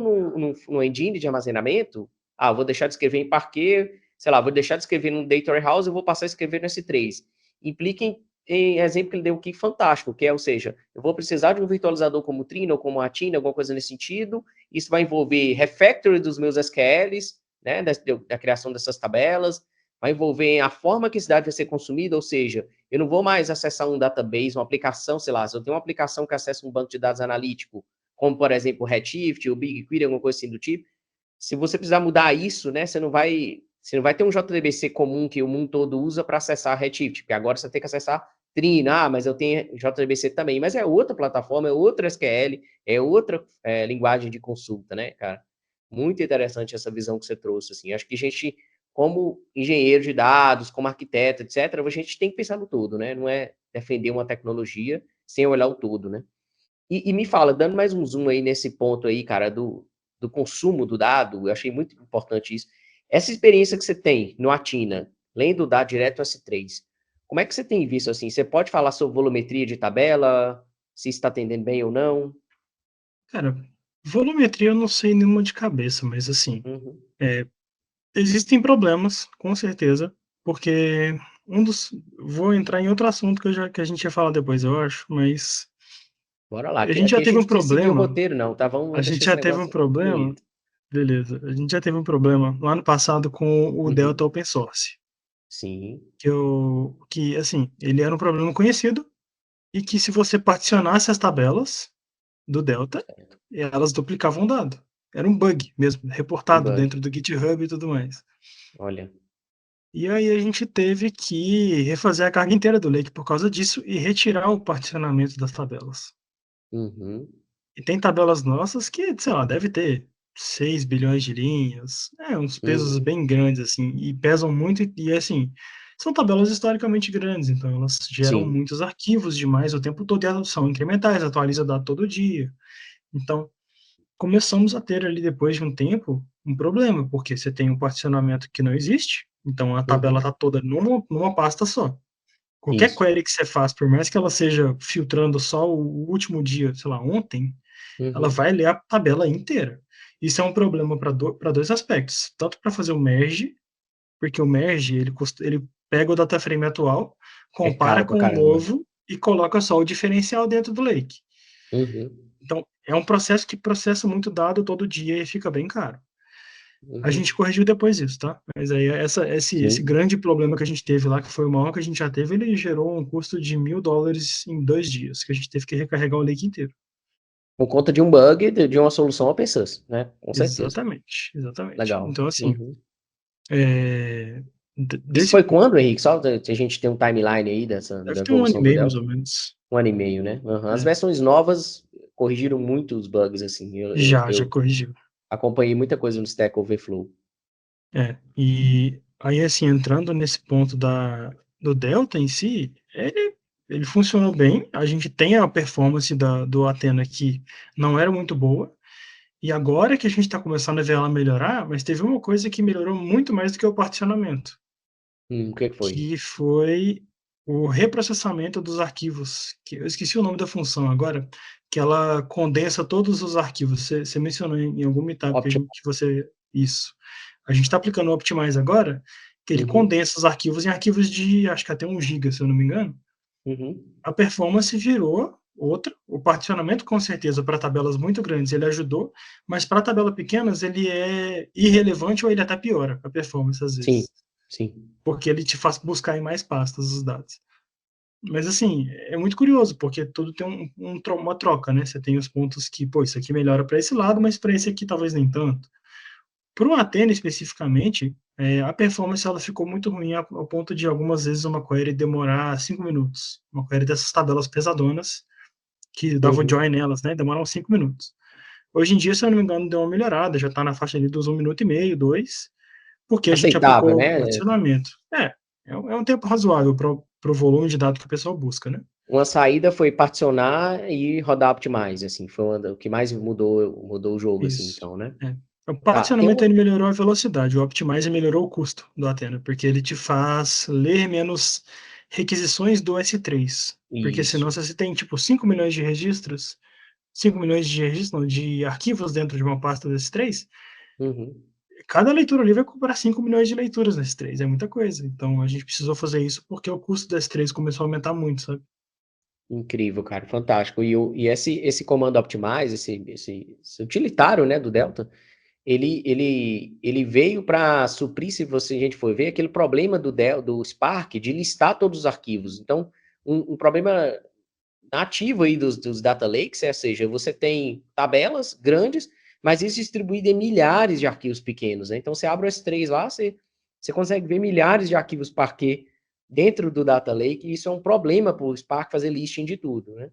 no engine de armazenamento. Ah, vou deixar de escrever em Parquet, sei lá, vou deixar de escrever no Data Warehouse, eu vou passar a escrever no S3. Implica em exemplo que ele deu aqui fantástico, que é, ou seja, eu vou precisar de um virtualizador como o Trino ou como a Tina, alguma coisa nesse sentido. Isso vai envolver refactory dos meus SQLs, né, da criação dessas tabelas, vai envolver a forma que esse dado vai ser consumido, ou seja, eu não vou mais acessar um database, uma aplicação, sei lá, se eu tenho uma aplicação que acessa um banco de dados analítico como por exemplo o Redshift, o BigQuery, alguma coisa assim do tipo, se você precisar mudar isso, né, você não vai ter um JDBC comum que o mundo todo usa para acessar Redshift, porque agora você tem que acessar Trino, mas eu tenho JDBC também, mas é outra plataforma, é outra SQL, é outra linguagem de consulta, né, cara? Muito interessante essa visão que você trouxe, assim. Acho que a gente, como engenheiro de dados, como arquiteto, etc., a gente tem que pensar no todo, né? Não é defender uma tecnologia sem olhar o todo, né? E me fala, dando mais um zoom aí nesse ponto aí, cara, do consumo do dado, eu achei muito importante isso. Essa experiência que você tem no Atina, lendo o dado direto do S3, como é que você tem visto assim? Você pode falar sobre volumetria de tabela, se está atendendo bem ou não? Cara, volumetria eu não sei nenhuma de cabeça, mas assim, Uhum. existem problemas, com certeza, porque vou entrar em outro assunto que a gente ia falar depois, eu acho, mas Bora lá, a que gente já aqui a teve gente um não precisa seguir o problema, roteiro, não, tá? a Vamos gente deixar esse já teve um negócio problema, fluido. beleza, a gente já teve um problema lá no passado com o Uhum. Delta Open Source, Sim, que assim, ele era um problema conhecido e que se você particionasse as tabelas do Delta, certo. elas duplicavam o dado. Era um bug mesmo, Um reportado bug. dentro do GitHub e tudo mais. Olha. E aí a gente teve que refazer a carga inteira do Lake por causa disso e retirar o particionamento das tabelas. Uhum. E tem tabelas nossas que, sei lá, deve ter 6 bilhões de linhas, uns pesos Uhum. bem grandes, assim, e pesam muito, e assim, são tabelas historicamente grandes, então elas geram Sim. muitos arquivos demais o tempo todo, e elas são incrementais, atualiza dado todo dia. Então, começamos a ter ali, depois de um tempo, um problema, porque você tem um particionamento que não existe, então a tabela Uhum. está toda numa pasta só. Qualquer Isso. query que você faz, por mais que ela seja filtrando só o último dia, sei lá, ontem, ela Uhum. vai ler a tabela inteira. Isso é um problema para dois aspectos, tanto para fazer o merge, porque o merge ele pega o data frame atual, É compara caro pra com o caramba. novo e coloca só o diferencial dentro do lake. Uhum. Então, é um processo que processa muito dado todo dia e fica bem caro. A gente Uhum. corrigiu depois isso, tá? Mas aí esse Sim. grande problema que a gente teve lá, que foi o maior que a gente já teve, ele gerou um custo de $1.000 em 2 dias, que a gente teve que recarregar o lake inteiro. Por conta de um bug de uma solução open source, né? Com certeza. Exatamente, exatamente. Legal. Então, assim, Uhum. é, Isso desse foi quando, Henrique? Só se a gente tem um timeline aí deve da ter 1 ano e evolução do meio, mais ou Delta? menos. 1 ano e meio, né? Uhum. As É, versões novas corrigiram muito os bugs, assim. já Eu corrigiu. acompanhei muita coisa no Stack Overflow. E aí, assim, entrando nesse ponto do Delta em si, ele funcionou bem. A gente tem a performance do Athena que não era muito boa. E agora que a gente está começando a ver ela melhorar, mas teve uma coisa que melhorou muito mais do que o particionamento, O que que foi? que foi o reprocessamento dos arquivos, que eu esqueci o nome da função agora, que ela condensa todos os arquivos. Você mencionou em algum meetup Optim... que você... Isso. A gente está aplicando o Optimize agora, que ele Uhum. condensa os arquivos em arquivos de, acho que até 1 GB, se eu não me engano. Uhum. A performance virou outra. O particionamento, com certeza, para tabelas muito grandes, ele ajudou, mas para tabelas pequenas, ele é irrelevante ou ele até piora a performance às Sim, vezes, sim. porque ele te faz buscar em mais pastas os dados. Mas assim, é muito curioso, porque tudo tem uma troca, né? Você tem os pontos que, pô, isso aqui melhora para esse lado, mas para esse aqui talvez nem tanto. Para o Athena especificamente, a performance ela ficou muito ruim ao ponto de algumas vezes uma query demorar 5 minutos. Uma query dessas tabelas pesadonas, que dava o Uhum. join nelas, né? Demoram 5 minutos. Hoje em dia, se eu não me engano, deu uma melhorada, já está na faixa ali dos 1 minuto e meio, 2, porque a gente Aceitável, aplicou o né? particionamento. É um tempo razoável para o volume de dados que o pessoal busca, né? Uma saída foi particionar e rodar Optimize, assim, foi o que mais mudou o jogo, assim, Isso. então, né? É. O Tá, tem particionamento uma... ele melhorou a velocidade, o Optimize melhorou o custo do Athena, porque ele te faz ler menos requisições do S3. Porque senão Isso. você tem tipo 5 milhões de registros, 5 milhões de registros, não, de arquivos dentro de uma pasta do S3, Uhum. cada leitura ali vai cobrar 5 milhões de leituras no S3, é muita coisa. Então a gente precisou fazer isso porque o custo do S3 começou a aumentar muito, sabe? Incrível, cara, fantástico. E esse comando Optimize, esse utilitário, né, do Delta, ele veio para suprir, se a gente for ver, aquele problema do Spark de listar todos os arquivos. Então, um problema nativo aí dos data lakes, ou seja, você tem tabelas grandes, mas isso distribuído em milhares de arquivos pequenos, né? Então, você abre o S3 lá, você consegue ver milhares de arquivos Parquet dentro do data lake, e isso é um problema para o Spark fazer listing de tudo, né?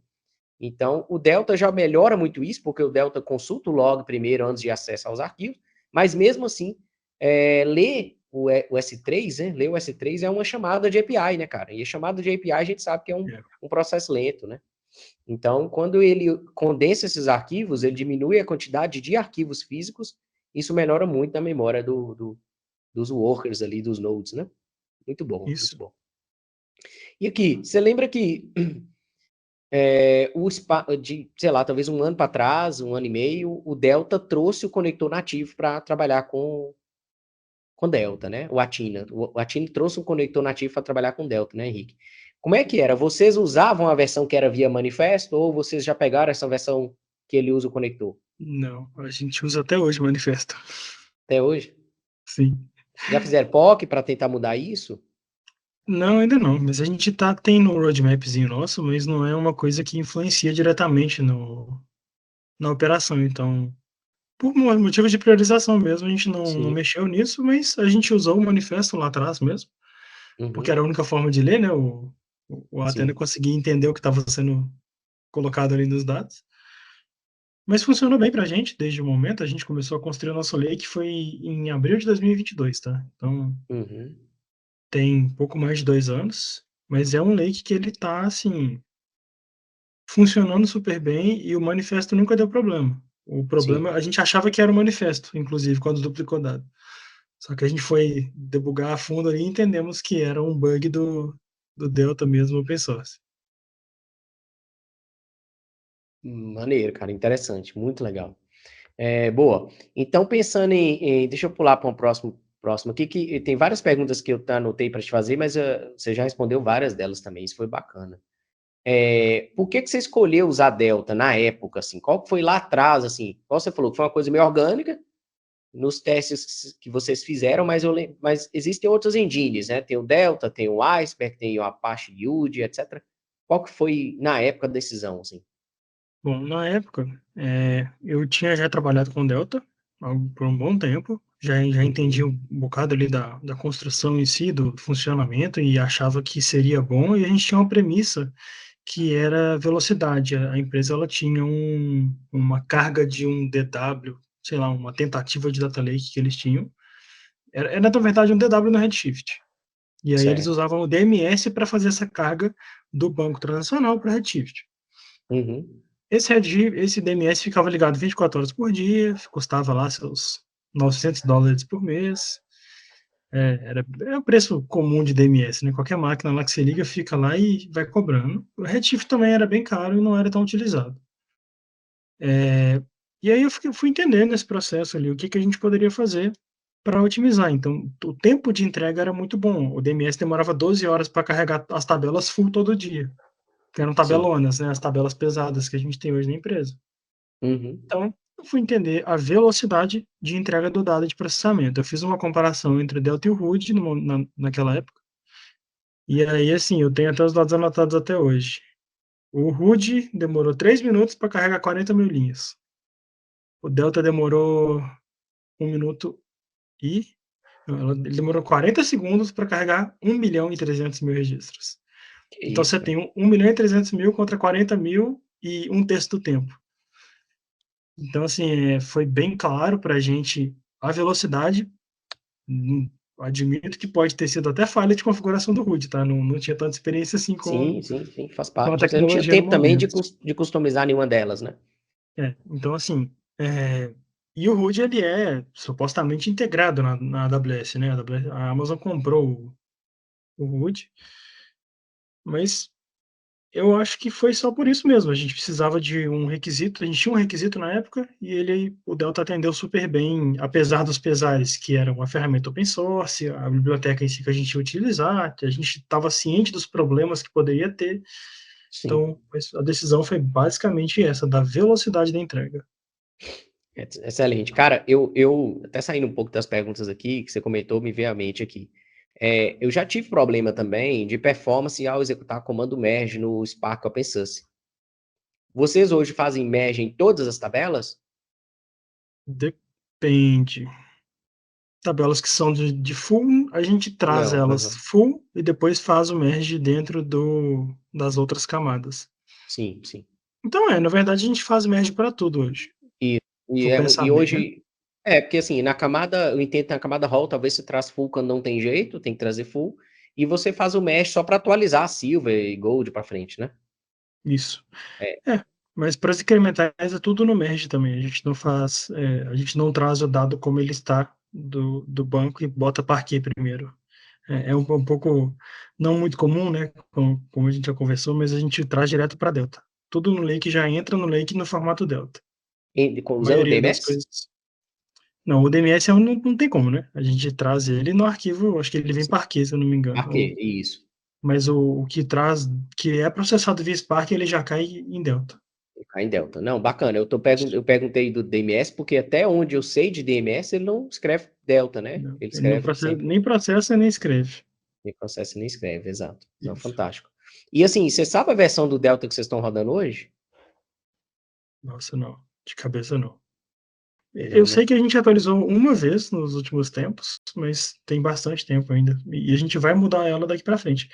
Então, o Delta já melhora muito isso, porque o Delta consulta o log primeiro antes de acesso aos arquivos, mas mesmo assim, ler o S3, né? Ler o S3 é uma chamada de API, né, cara? E a chamada de API a gente sabe que é É. um processo lento, né? Então, quando ele condensa esses arquivos, ele diminui a quantidade de arquivos físicos, isso melhora muito a memória dos workers ali, dos nodes, né? Muito bom, muito Isso. bom. E aqui, você lembra que sei lá, talvez um ano para trás, um ano e meio, o Delta trouxe o conector nativo para trabalhar com Delta, né? O Atina. O Atina trouxe um conector nativo para trabalhar com Delta, né, Henrique? Como é que era? Vocês usavam a versão que era via manifesto ou vocês já pegaram essa versão que ele usa o conector? Não, a gente usa até hoje o manifesto. Até hoje? Sim. Já fizeram POC para tentar mudar isso? Não, ainda não, mas a gente tem no roadmapzinho nosso, mas não é uma coisa que influencia diretamente na operação. Então, por motivos de priorização mesmo, a gente não Sim. mexeu nisso, mas a gente usou o manifesto lá atrás mesmo, porque Uhum. era a única forma de ler, né? O Athena Sim. conseguia entender o que estava sendo colocado ali nos dados. Mas funcionou bem pra gente desde o momento. A gente começou a construir o nosso lake foi em abril de 2022, tá? Então, Uhum. tem pouco mais de 2 anos, mas é um lake que ele tá, assim, funcionando super bem e o manifesto nunca deu problema. O problema Sim. a gente achava que era o manifesto, inclusive, quando duplicou dado. Só que a gente foi debugar a fundo ali e entendemos que era um bug do Delta mesmo open source. Maneiro, cara. Interessante. Muito legal. Boa. Então, pensando deixa eu pular para um próximo aqui, que tem várias perguntas que eu anotei para te fazer, mas você já respondeu várias delas também, isso foi bacana. Por que você escolheu usar Delta na época, assim? Qual que foi lá atrás, assim? Qual você falou que foi uma coisa meio orgânica nos testes que vocês fizeram, mas existem outras engines, né? Tem o Delta, tem o Iceberg, tem o Apache Yude, etc. Qual que foi, na época, a decisão, assim? Bom, na época, eu tinha já trabalhado com Delta por um bom tempo, já entendi Uhum. um bocado ali da construção em si, do funcionamento, e achava que seria bom, e a gente tinha uma premissa que era velocidade. A empresa ela tinha uma carga de um DW, sei lá, uma tentativa de data lake que eles tinham. Era na verdade um DW no Redshift. E aí eles Certo. usavam o DMS para fazer essa carga do banco transacional para Redshift. Uhum. Esse DMS ficava ligado 24 horas por dia, custava lá seus $900 por mês. Era o preço comum de DMS, né? Qualquer máquina lá que você liga fica lá e vai cobrando. O Redshift também era bem caro e não era tão utilizado. E aí eu fui entendendo esse processo ali, o que a gente poderia fazer para otimizar. Então, o tempo de entrega era muito bom. O DMS demorava 12 horas para carregar as tabelas full todo dia, que eram Sim. tabelonas, né? As tabelas pesadas que a gente tem hoje na empresa. Uhum. Então, eu fui entender a velocidade de entrega do dado de processamento. Eu fiz uma comparação entre o Delta e o RUD naquela época. E aí, assim, eu tenho até os dados anotados até hoje. O RUD demorou 3 minutos para carregar 40 mil linhas. O Delta demorou 1 minuto e. Não, ele demorou 40 segundos para carregar 1.300.000 registros. Que Então isso, você cara. tem 1.300.000 contra 40 mil e um terço do tempo. Então, assim, foi bem claro para a gente a velocidade. Admito que pode ter sido até falha de configuração do RUD, tá? Não tinha tanta experiência assim Sim, sim, sim, faz com a parte. Você não tinha tecnologia no tempo também de, momento. de customizar nenhuma delas, né? Então, assim, e o RUD ele é supostamente integrado na AWS, né? A Amazon comprou o RUD, mas eu acho que foi só por isso mesmo. A gente precisava de um requisito, a gente tinha um requisito na época e o Delta atendeu super bem, apesar dos pesares, que era uma ferramenta open source, a biblioteca em si que a gente ia utilizar, que a gente estava ciente dos problemas que poderia ter. Sim. Então, a decisão foi basicamente essa, da velocidade da entrega. Excelente. Cara, eu até saindo um pouco das perguntas aqui, que você comentou, me veio à mente aqui. Eu já tive problema também de performance ao executar comando merge no Spark OpenSUSE. Vocês hoje fazem merge em todas as tabelas? Depende. Tabelas que são de full, a gente traz Não, elas aham. full e depois faz o merge dentro das outras camadas. Sim, sim. Então, na verdade, a gente faz merge para tudo hoje. E Vou pensar e bem, né? hoje porque assim, na camada eu entendo que na camada raw talvez você traz full quando não tem jeito, tem que trazer full, e você faz o mesh só para atualizar a silver e gold para frente, né? Isso. É, Mas para as incrementais é tudo no merge também. A gente não faz, a gente não traz o dado como ele está do banco e bota para aqui primeiro. É um pouco não muito comum, né? Como a gente já conversou, mas a gente traz direto para Delta. Tudo no Lake já entra no Lake no formato Delta. A usando o maioria das DMS? coisas. Não, o DMS não tem como, né? A gente traz ele no arquivo, acho que ele vem Sim. Parquet, se eu não me engano. Parquet, isso. Mas o que traz, que é processado via Spark, ele já cai em Delta. Cai em delta. Não, bacana. Eu perguntei do DMS porque até onde eu sei de DMS ele não escreve delta, né? Não, Ele ele não escreve processa, sempre nem processa nem escreve. nem processa nem escreve, exato. Não, Isso. fantástico. E assim, você sabe a versão do delta que vocês estão rodando hoje? Nossa, não. De cabeça não. Eu Não, né? sei que a gente atualizou uma vez nos últimos tempos, mas tem bastante tempo ainda. E a gente vai mudar ela daqui para frente.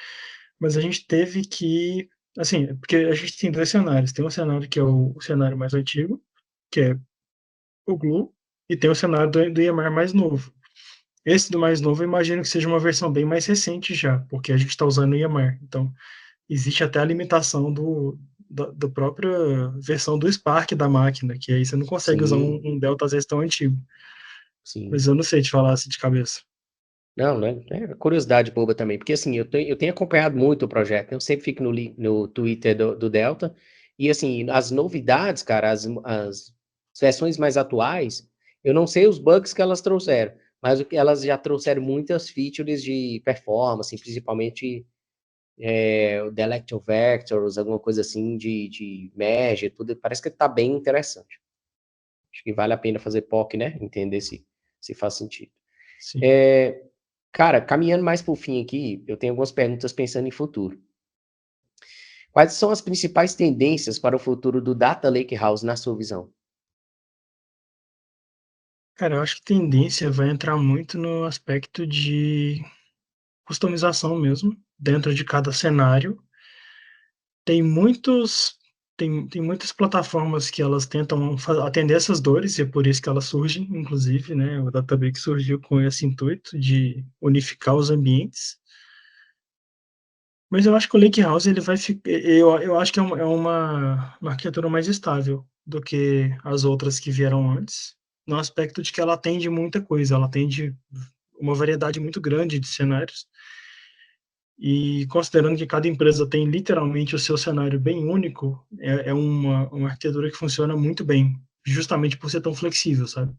Mas a gente teve que, assim, porque a gente tem dois cenários. Tem um cenário que é o cenário mais antigo, que é o Glue, e tem o cenário do EMR mais novo. Esse do mais novo, eu imagino que seja uma versão bem mais recente já, porque a gente está usando o EMR. Então, existe até a limitação da própria versão do Spark da máquina, que aí você não consegue usar Sim, um Delta às vezes tão antigo. sim. Mas eu não sei te falar assim de cabeça. Não, né? É curiosidade boba também, porque assim, eu tenho acompanhado muito o projeto, eu sempre fico no Twitter do Delta, e assim, as novidades, cara, as versões mais atuais, eu não sei os bugs que elas trouxeram, mas o que elas já trouxeram muitas features de performance, principalmente o Delectable Vectors, alguma coisa assim de merge, tudo, parece que tá bem interessante. Acho que vale a pena fazer POC, né? Entender se faz sentido. Sim. É, cara, caminhando mais para o fim aqui, eu tenho algumas perguntas pensando em futuro. Quais são as principais tendências para o futuro do Data Lakehouse na sua visão? Cara, eu acho que tendência vai entrar muito no aspecto de customização mesmo, dentro de cada cenário. Tem muitos tem muitas plataformas que elas tentam atender essas dores, e é por isso que elas surgem, inclusive, né, o Databricks surgiu com esse intuito de unificar os ambientes. Mas eu acho que o Lakehouse ele vai ficar. Eu acho que é uma arquitetura mais estável do que as outras que vieram antes, no aspecto de que ela atende muita coisa, ela atende uma variedade muito grande de cenários. E considerando que cada empresa tem literalmente o seu cenário bem único, é uma arquitetura que funciona muito bem, justamente por ser tão flexível, sabe?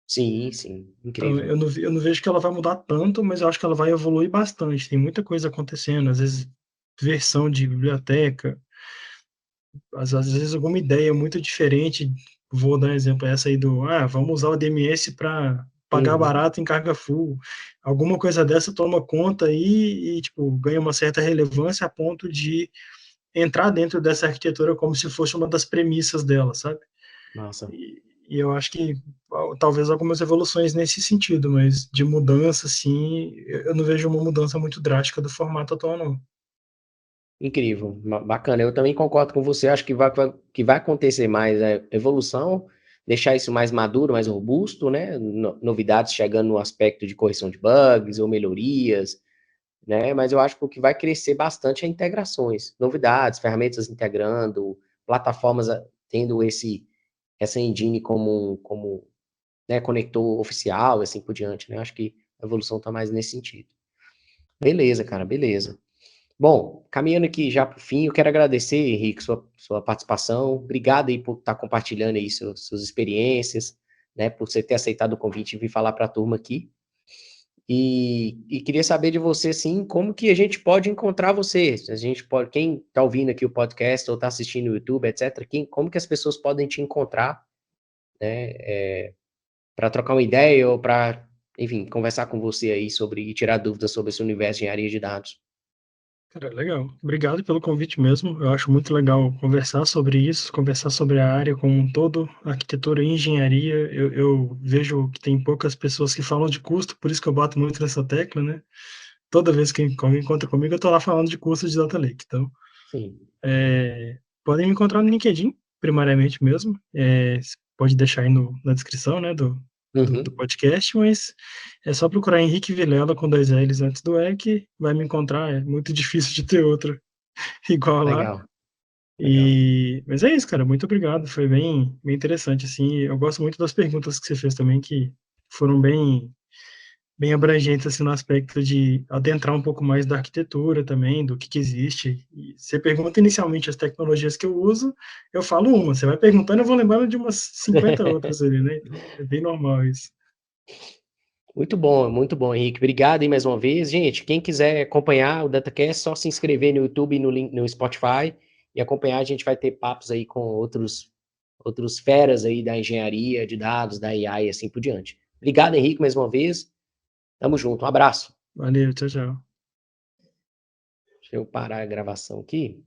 Sim, sim, Então, incrível. eu não vejo que ela vai mudar tanto, mas eu acho que ela vai evoluir bastante. Tem muita coisa acontecendo, às vezes versão de biblioteca, às vezes alguma ideia muito diferente. Vou dar um exemplo, essa aí vamos usar o DMS para pagar Uhum. barato em carga full. Alguma coisa dessa toma conta aí e, tipo, ganha uma certa relevância a ponto de entrar dentro dessa arquitetura como se fosse uma das premissas dela, sabe? Massa. E eu acho que talvez algumas evoluções nesse sentido, mas de mudança, assim, eu não vejo uma mudança muito drástica do formato atual, não. Incrível, bacana. Eu também concordo com você. Acho que vai acontecer mais evolução, deixar isso mais maduro, mais robusto, né? Novidades chegando no aspecto de correção de bugs ou melhorias, né? Mas eu acho que o que vai crescer bastante é integrações, novidades, ferramentas integrando, plataformas tendo essa engine como né, conector oficial, e assim por diante, né? Acho que a evolução está mais nesse sentido. Beleza, cara, beleza. Bom, caminhando aqui já para o fim, eu quero agradecer, Henrique, sua participação. Obrigado aí por estar compartilhando aí suas experiências, né? Por você ter aceitado o convite e vir falar para a turma aqui. E queria saber de você, assim, como que a gente pode encontrar você? A gente pode, quem está ouvindo aqui o podcast ou está assistindo no YouTube, etc., como que as pessoas podem te encontrar, né? Para trocar uma ideia ou para, enfim, conversar com você aí sobre e tirar dúvidas sobre esse universo de engenharia de dados. Cara, legal. Obrigado pelo convite mesmo. Eu acho muito legal conversar sobre isso, conversar sobre a área como um todo, arquitetura e engenharia. Eu vejo que tem poucas pessoas que falam de custo, por isso que eu bato muito nessa tecla, né? Toda vez que alguém encontra comigo, eu tô lá falando de custo de Data Lake. Então, Sim. podem me encontrar no LinkedIn, primariamente mesmo. Pode deixar aí na descrição, né, do Uhum. podcast, mas é só procurar Henrique Vilela com dois L's antes do E que vai me encontrar. É muito difícil de ter outro igual lá. Legal, legal. Mas é isso, cara. Muito obrigado. Foi bem interessante, assim. Eu gosto muito das perguntas que você fez também, que foram bem abrangentes, assim, no aspecto de adentrar um pouco mais da arquitetura também, do que existe. E você pergunta inicialmente as tecnologias que eu uso, eu falo uma. Você vai perguntando, eu vou lembrando de umas 50 outras ali, né? Então, é bem normal isso. Muito bom, Henrique. Obrigado aí mais uma vez. Gente, quem quiser acompanhar o DataCast, é só se inscrever no YouTube e no Spotify e acompanhar. A gente vai ter papos aí com outros feras aí da engenharia, de dados, da AI e assim por diante. Obrigado, Henrique, mais uma vez. Tamo junto. Um abraço. Valeu, tchau, tchau. Deixa eu parar a gravação aqui.